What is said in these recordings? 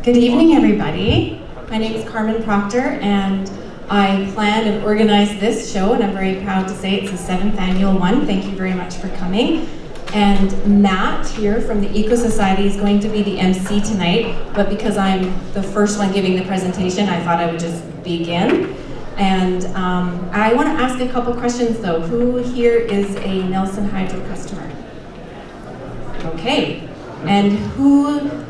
Good evening, everybody. My name is Carmen Proctor, and I planned and organized this show, and I'm very proud to say it's the 7th annual one. Thank you very much for coming. And Matt here from the Ecosave is going to be the MC tonight, but because I'm the first one giving the presentation, I thought I would just begin. And I want to ask a couple questions though. Who here is a Nelson Hydro customer? Okay. And who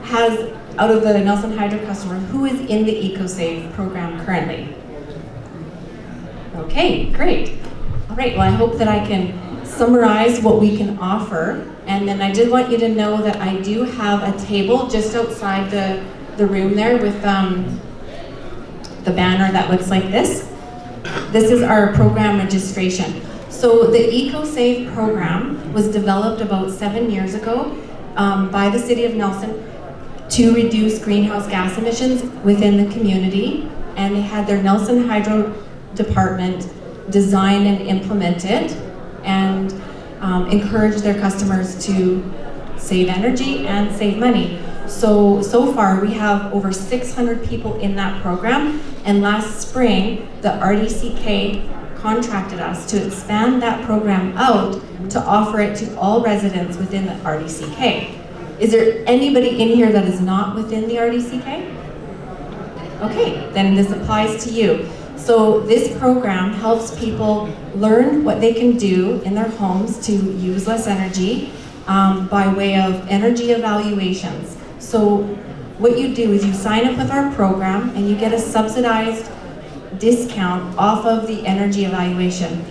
has, out of the Nelson Hydro customers, who is in the Ecosave program currently? Okay, great. All right, well I hope that I can summarize what we can offer. And then I did want you to know that I do have a table just outside the room there with the banner that looks like this. This is our program registration. So the Ecosave program was developed about 7 years ago by the City of Nelson to reduce greenhouse gas emissions within the community. And they had their Nelson Hydro department design and implement it and encourage their customers to save energy and save money. So far we have over 600 people in that program, and last spring the RDCK contracted us to expand that program out to offer it to all residents within the RDCK. Is there anybody in here that is not within the RDCK? Okay, then this applies to you. So this program helps people learn what they can do in their homes to use less energy by way of energy evaluations. So what you do is you sign up with our program and you get a subsidized discount off of the energy evaluation.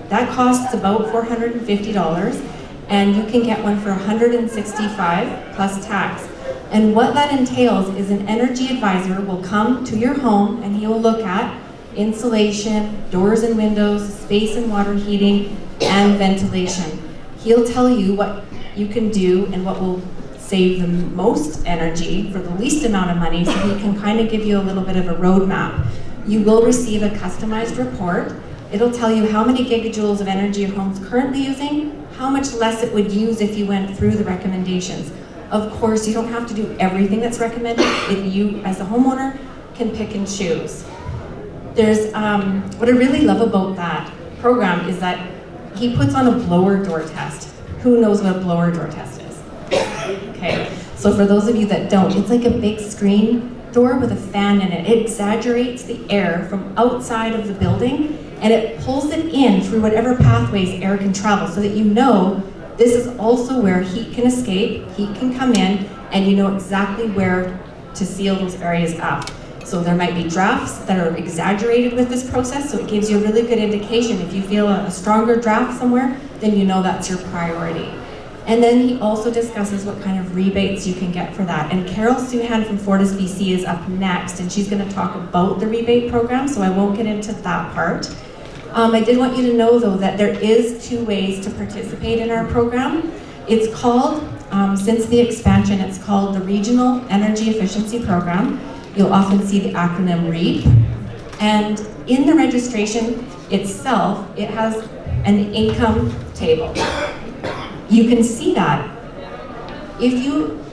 That costs about $450, and you can get one for $165 plus tax. And what that entails is an energy advisor will come to your home and he will look at insulation, doors and windows, space and water heating, and ventilation. He'll tell you what you can do and what will save the most energy for the least amount of money, so he can kind of give you a little bit of a roadmap. You will receive a customized report. It'll tell you how many gigajoules of energy your home's currently using, how much less it would use if you went through the recommendations. Of course, you don't have to do everything that's recommended. You, as a homeowner, can pick and choose. There's, what I really love about that program is that he puts on a blower door test. Who knows what a blower door test is? Okay, so for those of you that don't, it's like a big screen door with a fan in it. It exaggerates the air from outside of the building and it pulls it in through whatever pathways air can travel, so that you know this is also where heat can escape, heat can come in, and you know exactly where to seal those areas up. So there might be drafts that are exaggerated with this process, so it gives you a really good indication. If you feel a stronger draft somewhere, then you know that's your priority. And then he also discusses what kind of rebates you can get for that. And Carol Suhan from Fortis BC is up next, and she's going to talk about the rebate program, so I won't get into that part. I did want you to know though that there is 2 ways to participate in our program. It's called, since the expansion, it's called the Regional Energy Efficiency Program. You'll often see the acronym REAP. And in the registration itself, it has an income table. You can see that if you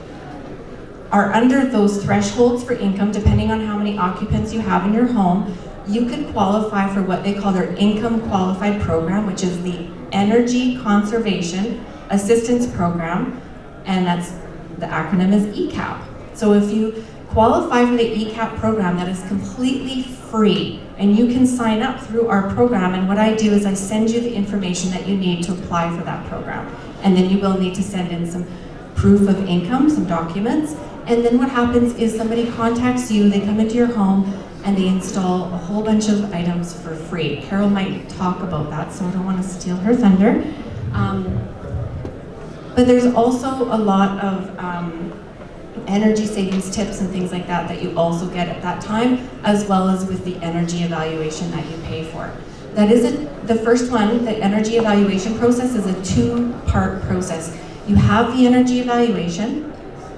are under those thresholds for income, depending on how many occupants you have in your home, you could qualify for what they call their income qualified program, which is the Energy Conservation Assistance Program, and that's, the acronym is ECAP. So if you qualify for the ECAP program, that is completely free, and you can sign up through our program, and what I do is I send you the information that you need to apply for that program. And then you will need to send in some proof of income, some documents, and then what happens is somebody contacts you, they come into your home, and they install a whole bunch of items for free. Carol might talk about that, so I don't want to steal her thunder. But there's also a lot of energy savings tips and things like that that you also get at that time, as well as with the energy evaluation that you pay for. That is the first one, the energy evaluation process is a 2-part process. You have the energy evaluation,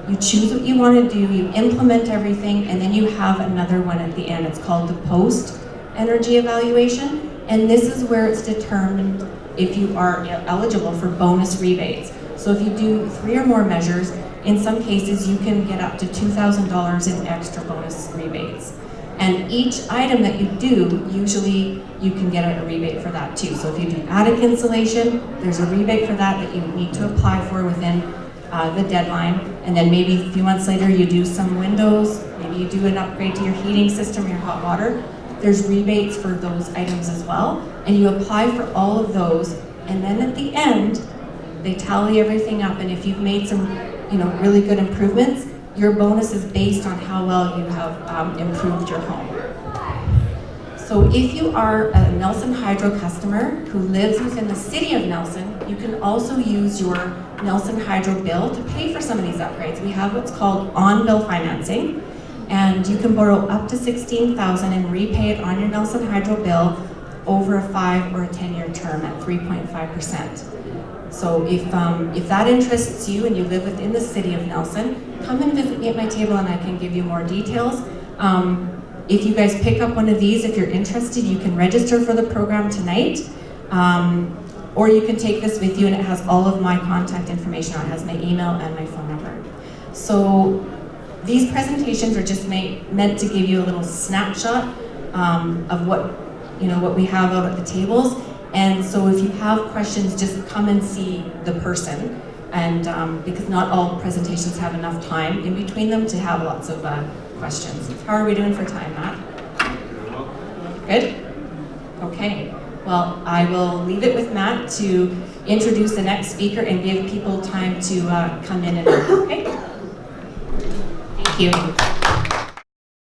you choose what you want to do, you implement everything, and then you have another one at the end. It's called the post-energy evaluation, and this is where it's determined if you are eligible for bonus rebates. So if you do 3 or more measures, in some cases you can get up to $2,000 in extra bonus rebates. And each item that you do, usually you can get a rebate for that too. So if you do attic insulation, there's a rebate for that that you need to apply for within the deadline. And then maybe a few months later you do some windows, maybe you do an upgrade to your heating system, your hot water. There's rebates for those items as well. And you apply for all of those. And then at the end, they tally everything up. And if you've made some really good improvements, your bonus is based on how well you have improved your home. So if you are a Nelson Hydro customer who lives within the city of Nelson, you can also use your Nelson Hydro bill to pay for some of these upgrades. We have what's called on-bill financing, and you can borrow up to $16,000 and repay it on your Nelson Hydro bill over a 5 or a 10-year term at 3.5%. So if that interests you and you live within the city of Nelson, come and visit me at my table and I can give you more details. If you guys pick up one of these, if you're interested, you can register for the program tonight. Or you can take this with you, and it has all of my contact information on it. It has my email and my phone number. So these presentations are just meant to give you a little snapshot of what we have out at the tables. And so if you have questions, just come and see the person. And because not all presentations have enough time in between them to have lots of questions. How are we doing for time, Matt? Good? Okay. Well, I will leave it with Matt to introduce the next speaker and give people time to come in and out. Okay? Thank you.